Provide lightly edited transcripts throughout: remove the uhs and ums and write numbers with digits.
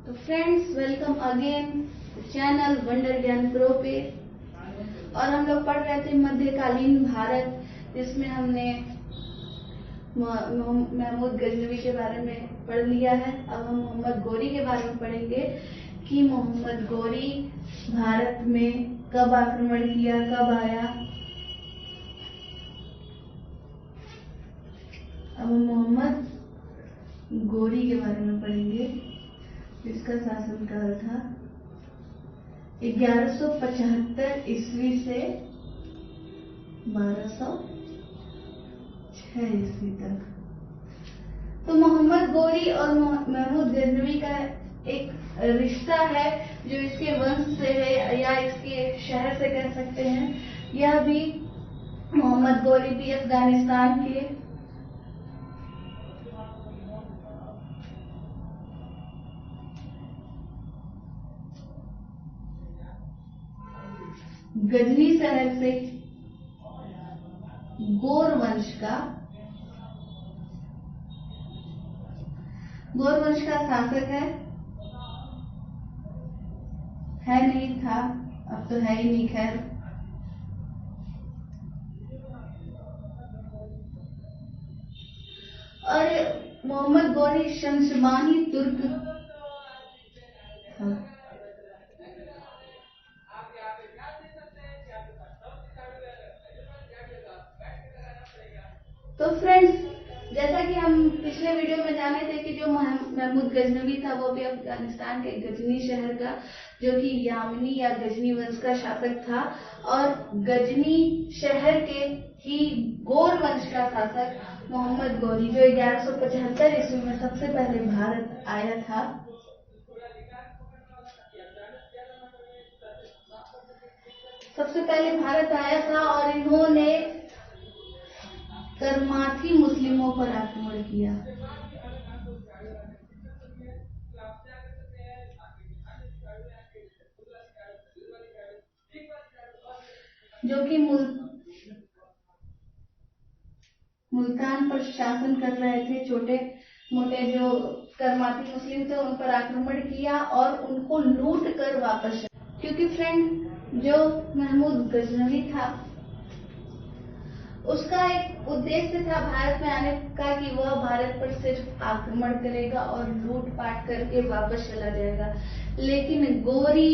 तो friends, welcome again channel wonder ज्ञान pro पे। और हम लोग पढ़ रहे थे मध्यकालीन भारत, जिसमें हमने महमूद गजनवी के बारे में पढ़ लिया है। अब हम मोहम्मद गौरी के बारे में पढ़ेंगे कि मोहम्मद गौरी भारत में कब आक्रमण किया, कब आया। अब हम मोहम्मद गौरी के बारे में पढ़ेंगे, जिसका शासनकाल था 1175 ईस्वी से 1206 ईस्वी तक। तो मोहम्मद गौरी और महमूद गजनवी का एक रिश्ता है, जो इसके वंश से है या इसके शहर से कह सकते हैं। यह भी मोहम्मद गौरी भी अफगानिस्तान के गजनी शहर से गौर वंश का शासक है नहीं था, अब तो है ही नहीं। खैर, और मोहम्मद गौरी शमशबानी तुर्क था। तो फ्रेंड्स, जैसा कि हम पिछले वीडियो में जाने थे कि जो महमूद गजनवी था वो भी अफगानिस्तान के गजनी शहर का, जो कि यामनी या गजनी वंश का शासक था, और गजनी शहर के ही गौर वंश का शासक मोहम्मद गौरी, जो 1175 ईस्वी में सबसे पहले भारत आया था। और इन्होंने करमाथी मुस्लिमों पर आक्रमण किया, जो कि मुल्तान पर शासन कर रहे थे। छोटे मोटे जो करमाती मुस्लिम थे उन पर आक्रमण किया और उनको लूट कर वापस। क्योंकि फ्रेंड, जो महमूद गजनवी था उसका एक उद्देश्य था भारत में आने का कि वह भारत पर सिर्फ आक्रमण करेगा और लूटपाट करके वापस चला जाएगा। लेकिन गौरी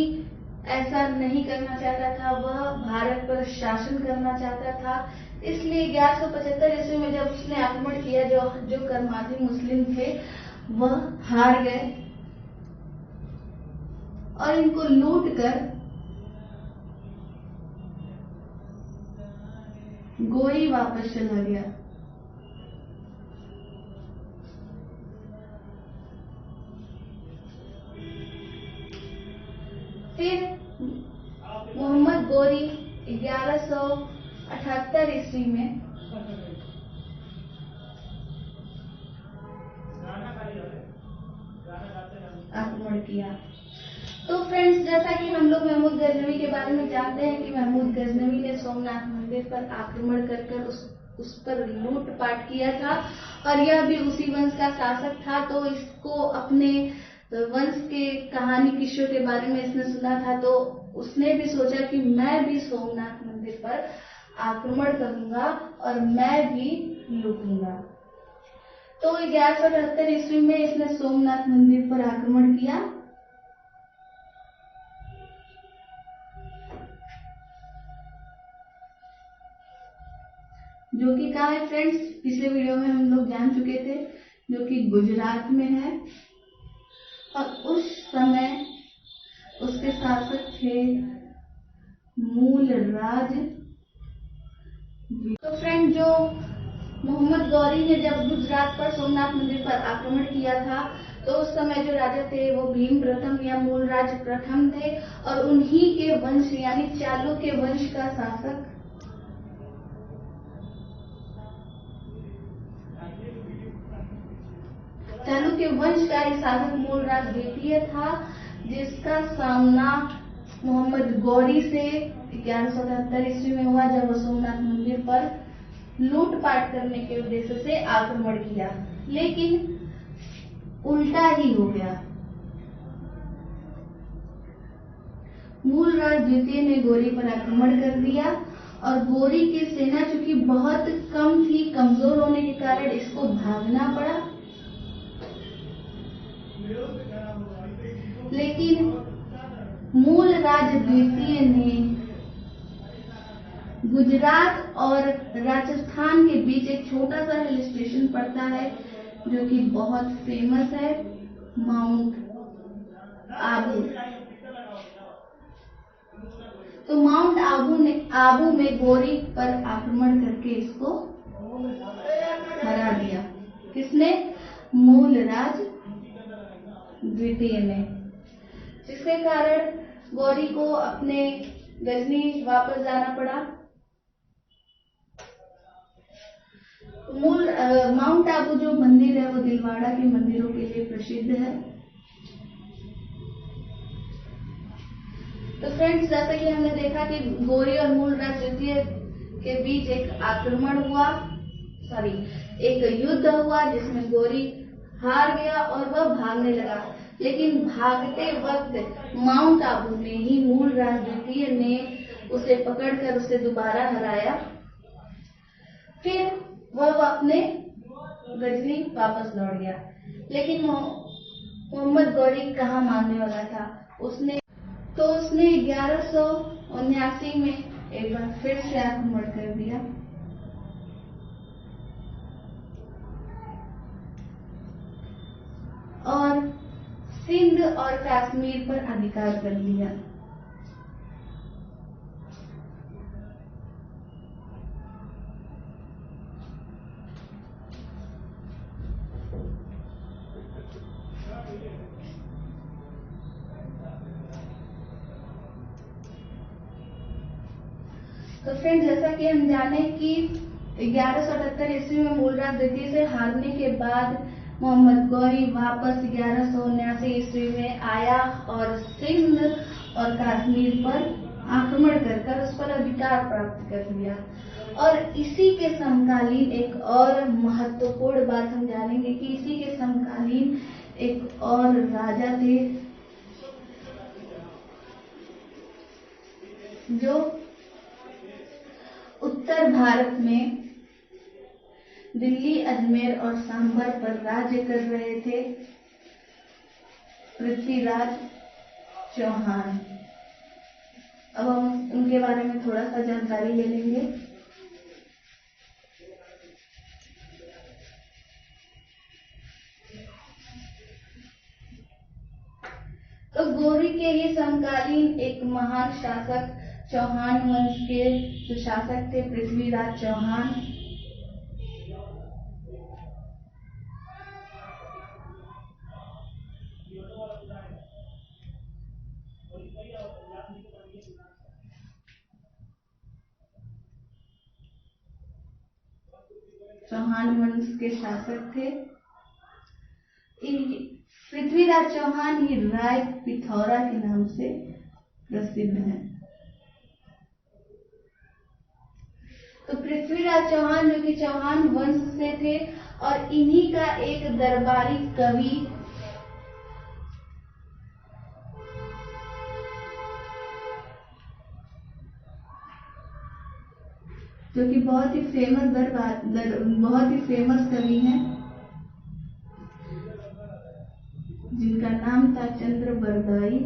ऐसा नहीं करना चाहता था, वह भारत पर शासन करना चाहता था। इसलिए 1175 ईस्वी में जब उसने आक्रमण किया, जो करमाती मुस्लिम थे वह हार गए और इनको लूट कर गौरी वापस चला गया। फिर मोहम्मद गौरी 1178 ईस्वी में आक्रमण किया। तो फ्रेंड्स, जैसा कि हम लोग महमूद गजनवी के बारे में जानते हैं कि महमूद गजनवी ने सोमनाथ मंदिर पर आक्रमण कर उस पर लूटपाट किया था, और यह भी उसी वंश का शासक था। तो इसको अपने वंश के कहानी किस्सों के बारे में इसने सुना था, तो उसने भी सोचा कि मैं भी सोमनाथ मंदिर पर आक्रमण करूंगा और मैं भी लूटूंगा। तो 1178 ईस्वी में इसने सोमनाथ मंदिर पर आक्रमण किया, जो कि कहाँ है फ्रेंड्स, पिछले वीडियो में हम लोग जान चुके थे, जो कि गुजरात में है। और उस समय उसके शासक थे मूलराज। तो फ्रेंड, जो मोहम्मद गौरी ने जब गुजरात पर सोमनाथ मंदिर पर आक्रमण किया था, तो उस समय जो राजा थे वो भीम प्रथम या मूलराज प्रथम थे, और उन्हीं के वंश यानी चालुक्य वंश का शासक चालुक्य वंश का ही शासक मूलराज द्वितीय था, जिसका सामना मोहम्मद गौरी से 1177 ईस्वी में हुआ, जब वह सोमनाथ मंदिर पर लूटपाट करने के उद्देश्य से आक्रमण किया। लेकिन उल्टा ही हो गया। मूलराज द्वितीय ने गौरी पर आक्रमण कर दिया और गौरी की सेना चूंकि बहुत कम थी, कमजोर होने के कारण इसको भागना पड़ा। लेकिन मूलराज द्वितीय ने गुजरात और राजस्थान के बीच एक छोटा सा हिल स्टेशन पड़ता है जो कि बहुत फेमस है, माउंट आबू। तो माउंट आबू में गौरी पर आक्रमण करके इसको हरा दिया। किसने? मूलराज द्वितीय ने, जिसके कारण गौरी को अपने गजनी वापस जाना पड़ा। माउंट आबू जो मंदिर है वो दिलवाड़ा के मंदिरों के लिए प्रसिद्ध है। तो फ्रेंड्स, जैसा कि हमने देखा कि गौरी और मूलराज द्वितीय के बीच एक युद्ध हुआ जिसमें गौरी हार गया और वह भागने लगा। लेकिन भागते वक्त माउंट आबू में ही मूलराज द्वितीय ने उसे पकड़कर उसे दोबारा हराया। फिर वह अपने गजनी वापस लौट गया। लेकिन मोहम्मद गौरी कहाँ मानने वाला था। उसने 1179 में एक बार फिर से आक्रमण कर दिया और सिंध और कश्मीर पर अधिकार कर लिया। तो फ्रेंड, जैसा कि हम जाने कि 1178 ईस्वी में मूलराज द्वितीय से हारने के बाद मोहम्मद गौरी वापस 1179 ईस्वी में आया और सिंध और कश्मीर पर आक्रमण कर उस पर अधिकार प्राप्त कर लिया। और इसी के समकालीन एक और महत्वपूर्ण बात हम जानेंगे कि इसी के समकालीन एक और राजा थे जो उत्तर भारत में दिल्ली, अजमेर और सांभर पर राज्य कर रहे थे, पृथ्वीराज चौहान। अब हम उनके बारे में थोड़ा सा जानकारी ले लेंगे। तो गौरी के ही समकालीन एक महान शासक चौहान वंश के जो शासक थे पृथ्वीराज चौहान। चौहान वंश के शासक थे। पृथ्वीराज चौहान ही राय पिथौरा के नाम से प्रसिद्ध है। तो पृथ्वीराज चौहान जो कि चौहान वंश से थे और इन्हीं का एक दरबारी कवि जो कि बहुत ही फेमस कवि हैं, जिनका नाम था चंद्र बरदाई,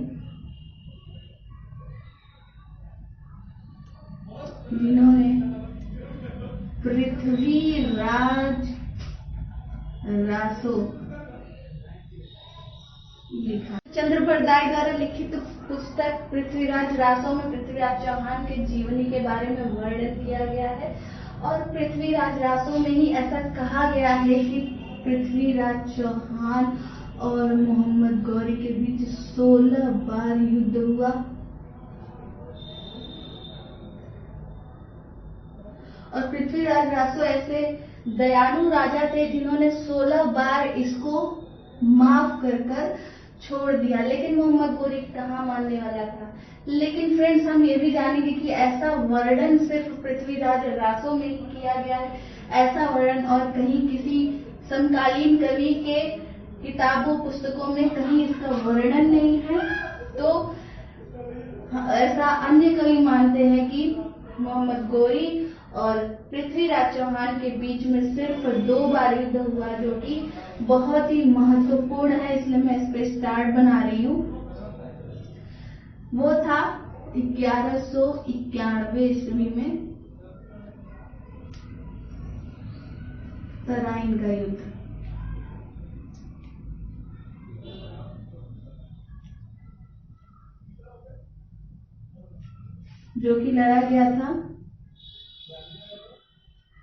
जिन्होंने पृथ्वीराज रासो लिखा। चंद्र बरदाई द्वारा लिखित पुस्तक पृथ्वीराज रासो में पृथ्वीराज चौहान के जीवनी के बारे में वर्णन किया गया है। और पृथ्वीराज रासो में ही ऐसा कहा गया है कि पृथ्वीराज चौहान और मोहम्मद गौरी के बीच 16 बार युद्ध हुआ और पृथ्वीराज रासो ऐसे दयालु राजा थे जिन्होंने 16 बार इसको माफ कर छोड़ दिया। लेकिन मोहम्मद गौरी कहाँ मानने वाला था। लेकिन फ्रेंड्स, हम ये भी जानेंगे कि ऐसा वर्णन सिर्फ पृथ्वीराज रासो में ही किया गया है। ऐसा वर्णन और कहीं किसी समकालीन कवि के किताबों पुस्तकों में कहीं इसका वर्णन नहीं है। तो तथा अन्य कवि मानते हैं कि मोहम्मद गौरी और पृथ्वीराज चौहान के बीच में सिर्फ 2 बार युद्ध हुआ, जो कि बहुत ही महत्वपूर्ण है, इसलिए मैं इस पे स्टार्ट बना रही हूँ। वो था 1191 ईस्वी में तराइन का युद्ध, जो कि लड़ा गया था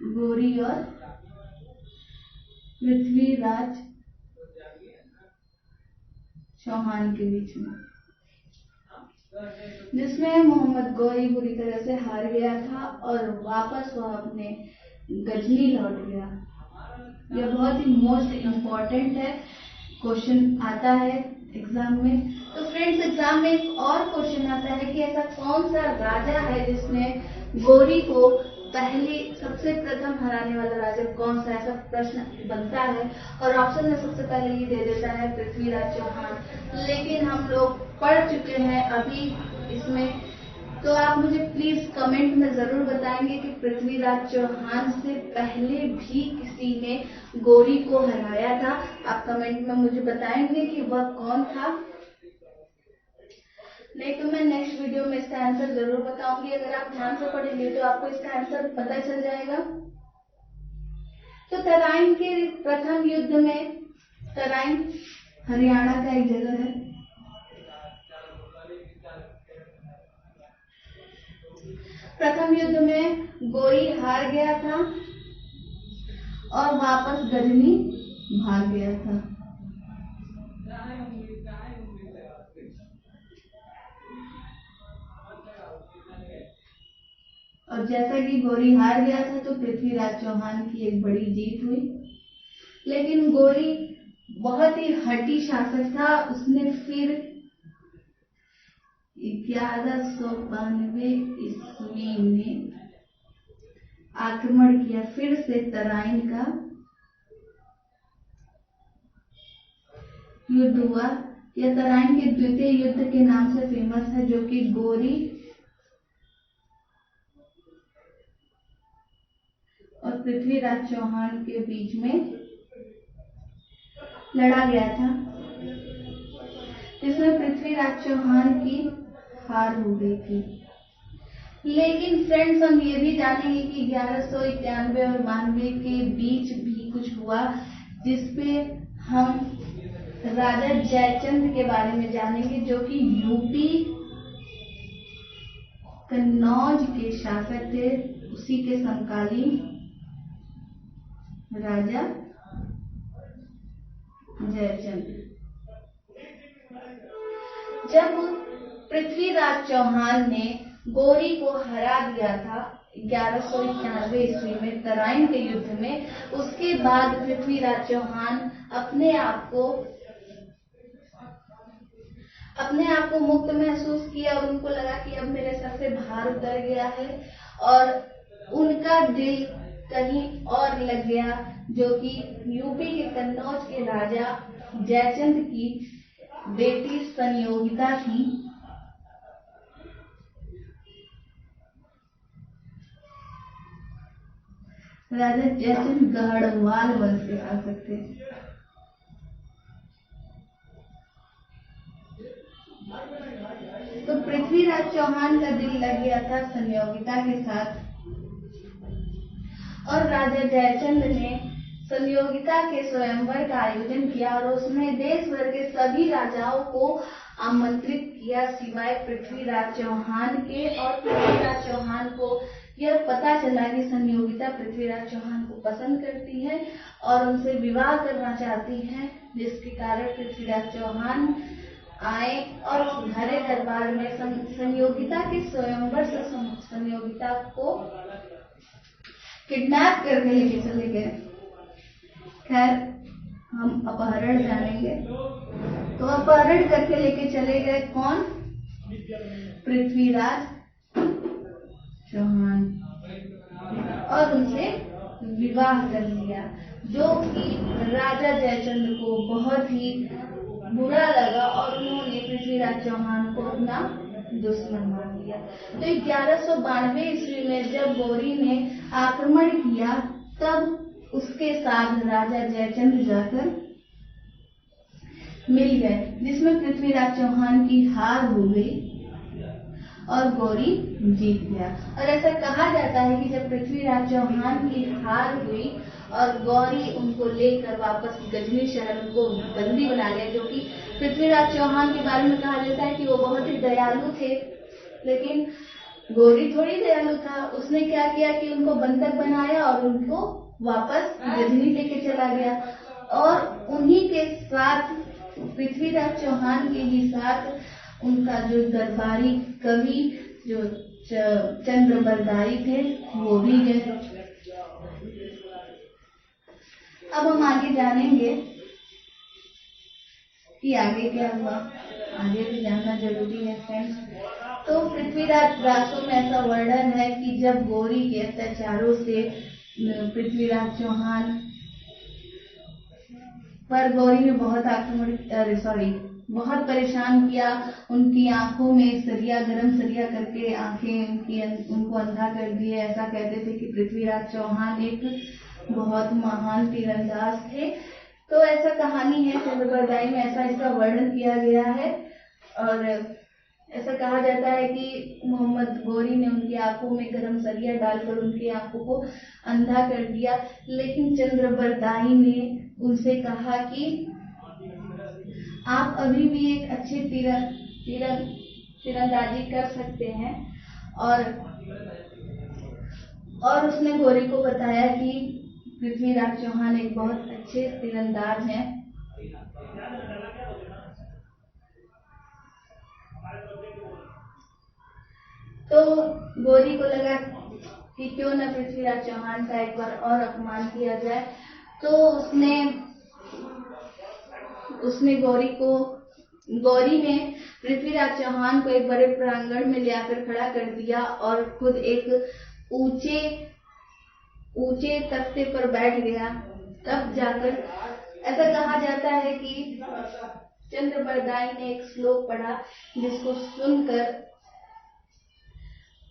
गौरी और पृथ्वीराज चौहान के बीच में, जिसमें मोहम्मद गौरी बुरी तरह से हार गया था और वापस वह अपने गजनी लौट गया। यह बहुत ही मोस्ट इम्पोर्टेंट है, क्वेश्चन आता है एग्जाम में। तो फ्रेंड्स, एग्जाम में एक और क्वेश्चन आता है कि ऐसा कौन सा राजा है जिसने गौरी को पहले सबसे प्रथम हराने वाला राजा कौन सा, ऐसा प्रश्न बनता है और ऑप्शन में सबसे पहले ये दे देता है पृथ्वीराज चौहान। लेकिन हम लोग पढ़ चुके हैं अभी इसमें, तो आप मुझे प्लीज कमेंट में जरूर बताएंगे कि पृथ्वीराज चौहान से पहले भी किसी ने गौरी को हराया था। आप कमेंट में मुझे बताएंगे कि वह कौन था। नहीं तो मैं नेक्स्ट वीडियो में इसका आंसर जरूर बताऊंगी। अगर आप ध्यान से पढ़ेंगे तो आपको इसका आंसर पता चल जाएगा। तो तराइन के प्रथम युद्ध में, तराइन हरियाणा का एक जगह है, प्रथम युद्ध में गौरी हार गया था और वापस गजनी भाग गया था। और जैसा कि गौरी हार गया था तो पृथ्वीराज चौहान की एक बड़ी जीत हुई। लेकिन गौरी बहुत ही हठी शासक था। उसने फिर 1192 ईस्वी में आक्रमण किया, फिर से तराइन का युद्ध हुआ। यह तराइन के द्वितीय युद्ध के नाम से फेमस है, जो कि गौरी और पृथ्वीराज चौहान के बीच में लड़ा गया था, जिसमें पृथ्वीराज चौहान की हार हो गई थी। लेकिन फ्रेंड्स, हम ये भी जानेंगे कि 1191 और 92 के बीच भी कुछ हुआ, जिसपे हम राजा जयचंद के बारे में जानेंगे, जो कि यूपी कन्नौज के शासक थे। उसी के समकालीन राजा जयचंद। जब पृथ्वीराज चौहान ने गौरी को हरा दिया था 1191 ईस्वी में तराइन के युद्ध में, उसके बाद पृथ्वीराज चौहान अपने आप को मुक्त महसूस किया और उनको लगा कि अब मेरे सर से भार उतर गया है, और उनका दिल कहीं और लग गया, जो कि यूपी के कन्नौज के राजा जयचंद की बेटी संयोगिता थी। राजा जयचंद गढ़वाल वंश के शासक थे। तो पृथ्वीराज चौहान का दिल लग गया था संयोगिता के साथ, और राजा जयचंद ने संयोगिता के स्वयंवर का आयोजन किया और उसमें देश भर के सभी राजाओं को आमंत्रित किया, सिवाय पृथ्वीराज चौहान के। और पृथ्वीराज चौहान को यह पता चला कि संयोगिता पृथ्वीराज चौहान को पसंद करती है और उनसे विवाह करना चाहती है, जिसके कारण पृथ्वीराज चौहान आए और घरे दरबार में संयोगिता के स्वयंवर से संयोगिता को किडनैप करके लेके चले गए। खैर, हम अपहरण जानेंगे। तो अपहरण करके लेके चले गए कौन? पृथ्वीराज चौहान, और उनसे विवाह कर लिया, जो कि राजा जयचंद को बहुत ही बुरा लगा और उन्होंने पृथ्वीराज चौहान को अपना दुश्मन मान लिया। तो 1192 ईस्वी में जब गौरी ने आक्रमण किया तब उसके साथ राजा जयचंद्र जाकर मिल गए, जिसमें पृथ्वीराज चौहान की हार हो गई और गौरी जीत गया। और ऐसा कहा जाता है कि जब पृथ्वीराज चौहान की हार हुई और गौरी उनको लेकर वापस गजनी शहर उनको बंदी बना लिया, क्योंकि पृथ्वीराज चौहान के बारे में कहा जाता है कि वो बहुत ही दयालु थे, लेकिन गौरी थोड़ी दयालु था। उसने क्या किया कि उनको बंधक बनाया और उनको वापस गजनी लेके चला गया। और उन्हीं के साथ पृथ्वीराज चौहान के ही साथ उनका जो दरबारी कवि जो चंद्रबरदाई थे वो भी गए। अब हम आगे जानेंगे कि आगे क्या हुआ, आगे भी जानना जरूरी है फ्रेंड्स। तो पृथ्वीराज रासों में ऐसा वर्णन है कि जब गौरी के अत्याचारों से पृथ्वीराज चौहान पर गौरी ने बहुत परेशान किया। उनकी आंखों में सरिया गरम सरिया करके आंखें उनको अंधा कर दिए। ऐसा कहते थे कि पृथ्वीराज चौहान एक बहुत महान तीरंदाज थे। तो ऐसा कहानी है, चंद्रबरदाई में ऐसा इसका वर्णन किया गया है। और ऐसा कहा जाता है कि मोहम्मद गौरी ने उनकी आंखों में गरम सरिया डालकर उनकी आंखों को अंधा कर दिया। लेकिन चंद्रबरदाई ने उनसे कहा कि आप अभी भी एक अच्छी तीरंदाजी कर सकते हैं। और उसने गौरी को बताया कि पृथ्वीराज चौहान एक बहुत अच्छे तीरंदाज हैं। तो गौरी को लगा कि क्यों न पृथ्वीराज चौहान का एक बार और अपमान किया जाए। तो उसने गौरी ने पृथ्वीराज चौहान को एक बड़े प्रांगण में ले आकर खड़ा कर दिया और खुद एक ऊंचे तख्ते पर बैठ गया। तब जाकर ऐसा कहा जाता है कि चंद्रबरदाई ने एक श्लोक पढ़ा, जिसको सुनकर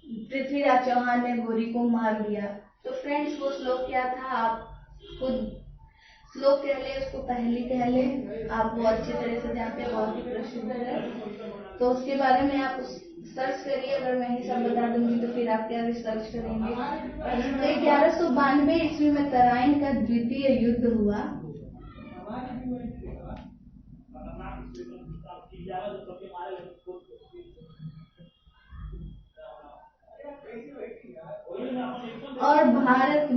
पृथ्वीराज चौहान ने गौरी को मार दिया। तो फ्रेंड्स वो श्लोक क्या था, आप खुद श्लोक कह ले, उसको पहली कह ले, आप वो अच्छी तरह से जानते हैं, बहुत ही प्रसिद्ध है। तो उसके बारे में आप सर्च करिए। अगर मैं ही सब बता दूंगी तो फिर आप क्या रिसर्च करेंगे। तो 1192 ईस्वी में तराइन का द्वितीय युद्ध हुआ। और भारत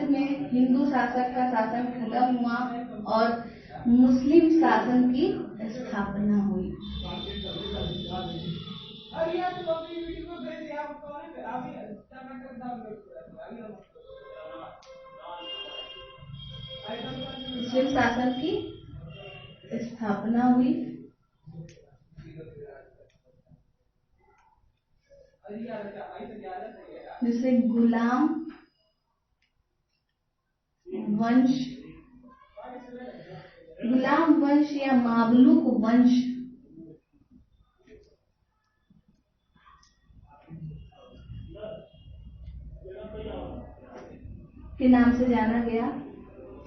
में हिंदू शासक का शासन खत्म हुआ और मुस्लिम शासन की स्थापना हुई। मुस्लिम शासन की स्थापना हुई। जिसे गुलाम वंश या मामलुक वंश के नाम से जाना गया,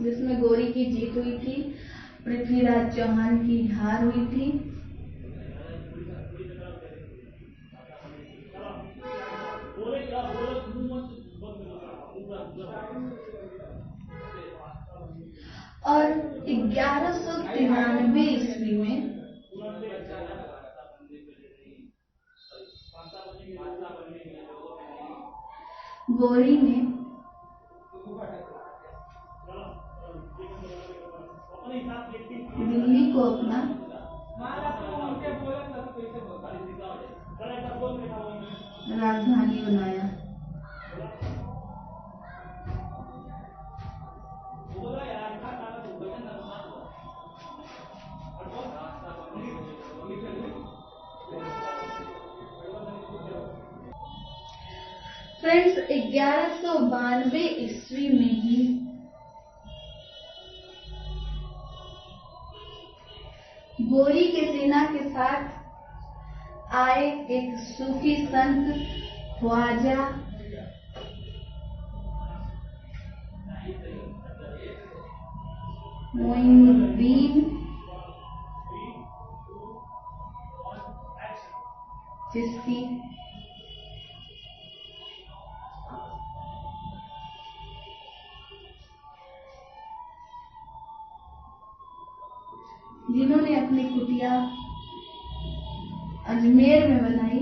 जिसमें गौरी की जीत हुई थी, पृथ्वीराज चौहान की हार हुई थी। और 1193 ईस्वी में गौरी ने दिल्ली को अपना राजधानी बनाया। फ्रेंड्स 1192 ईस्वी में ही गोरी के सेना के साथ आए एक सूफी संत ख्वाजा मोइनुद्दीन चिश्ती, जिन्होंने अपनी कुटिया अजमेर में बनाई।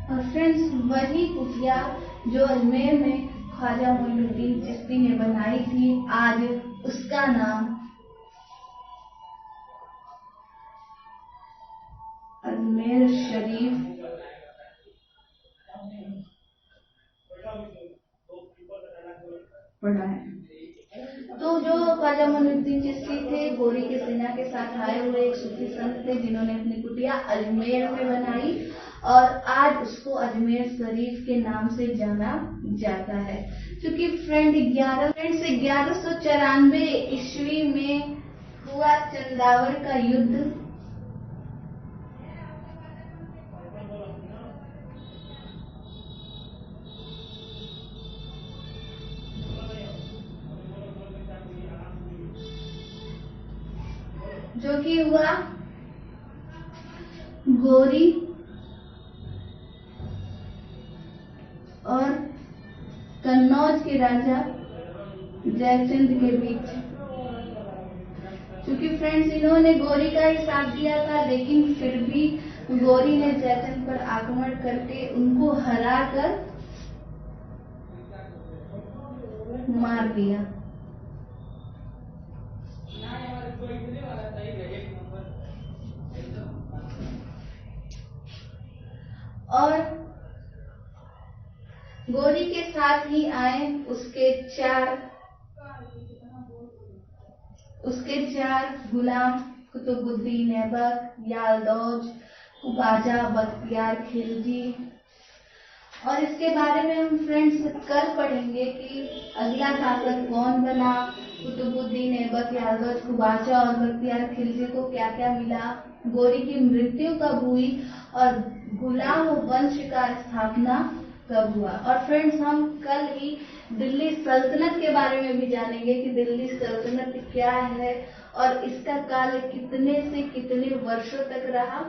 और फ्रेंड्स, वही कुटिया जो अजमेर में ख्वाजा मोइनुद्दीन चिश्ती ने बनाई थी, आज उसका नाम अजमेर शरीफ पड़ा है। तो जो ख्वाजा मोइनुद्दीन चिश्ती थे, गोरी के सेना के साथ आए हुए एक सूफी संत थे, जिन्होंने अपनी कुटिया अजमेर में बनाई और आज उसको अजमेर शरीफ के नाम से जाना जाता है। क्योंकि फ्रेंड्स 1194 ईस्वी में हुआ चंदावर का युद्ध, जो कि हुआ गोरी और कन्नौज के राजा जयचंद के बीच। क्योंकि फ्रेंड्स, इन्होंने गोरी का ही साथ दिया था, लेकिन फिर भी गोरी ने जयचंद पर आक्रमण करके उनको हरा कर मार दिया। और गोरी के साथ ही आए उसके चार गुलाम, कुतुबुद्दीन ऐबक, यालदौज, ख्वाजा बख्तियार खिलजी। और इसके बारे में हम फ्रेंड्स कल पढ़ेंगे कि अगला शासक कौन बना, कुतुबुद्दीन ऐबक, यालदौज, ख्वाजा और बख्तियार खिलजी को क्या क्या मिला, गोरी की मृत्यु कब हुई और गुलाम वंश का स्थापना कब हुआ। और फ्रेंड्स, हम कल ही दिल्ली सल्तनत के बारे में भी जानेंगे कि दिल्ली सल्तनत क्या है और इसका काल कितने से कितने वर्षों तक रहा।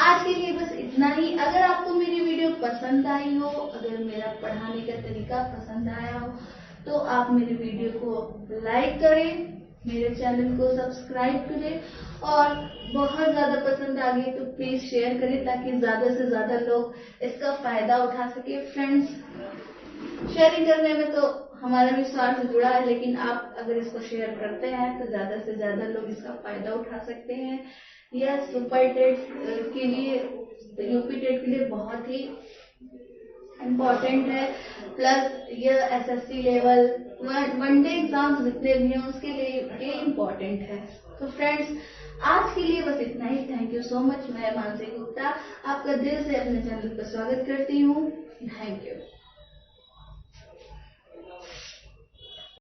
आज के लिए बस इतना ही। अगर आपको मेरी वीडियो पसंद आई हो, अगर मेरा पढ़ाने का तरीका पसंद आया हो, तो आप मेरी वीडियो को लाइक करें, मेरे चैनल को सब्सक्राइब करें और बहुत ज्यादा पसंद आ गई तो प्लीज शेयर करें, ताकि ज्यादा से ज्यादा लोग इसका फायदा उठा सके। फ्रेंड्स, शेयरिंग करने में तो हमारा भी स्वार्थ जुड़ा है, लेकिन आप अगर इसको शेयर करते हैं तो ज्यादा से ज्यादा लोग इसका फायदा उठा सकते हैं। यह सुपर टेट के लिए, यूपी टेट के लिए बहुत ही इम्पोर्टेंट है। प्लस यह एसएससी लेवल, वनडे एग्जाम्स जितने भी हैं उसके लिए ये इम्पोर्टेंट है। तो फ्रेंड्स, आज के लिए बस इतना ही। Thank you so much. मैं मानसी गुप्ता आपका दिल से अपने चैनल पर स्वागत करती हूँ। Thank you.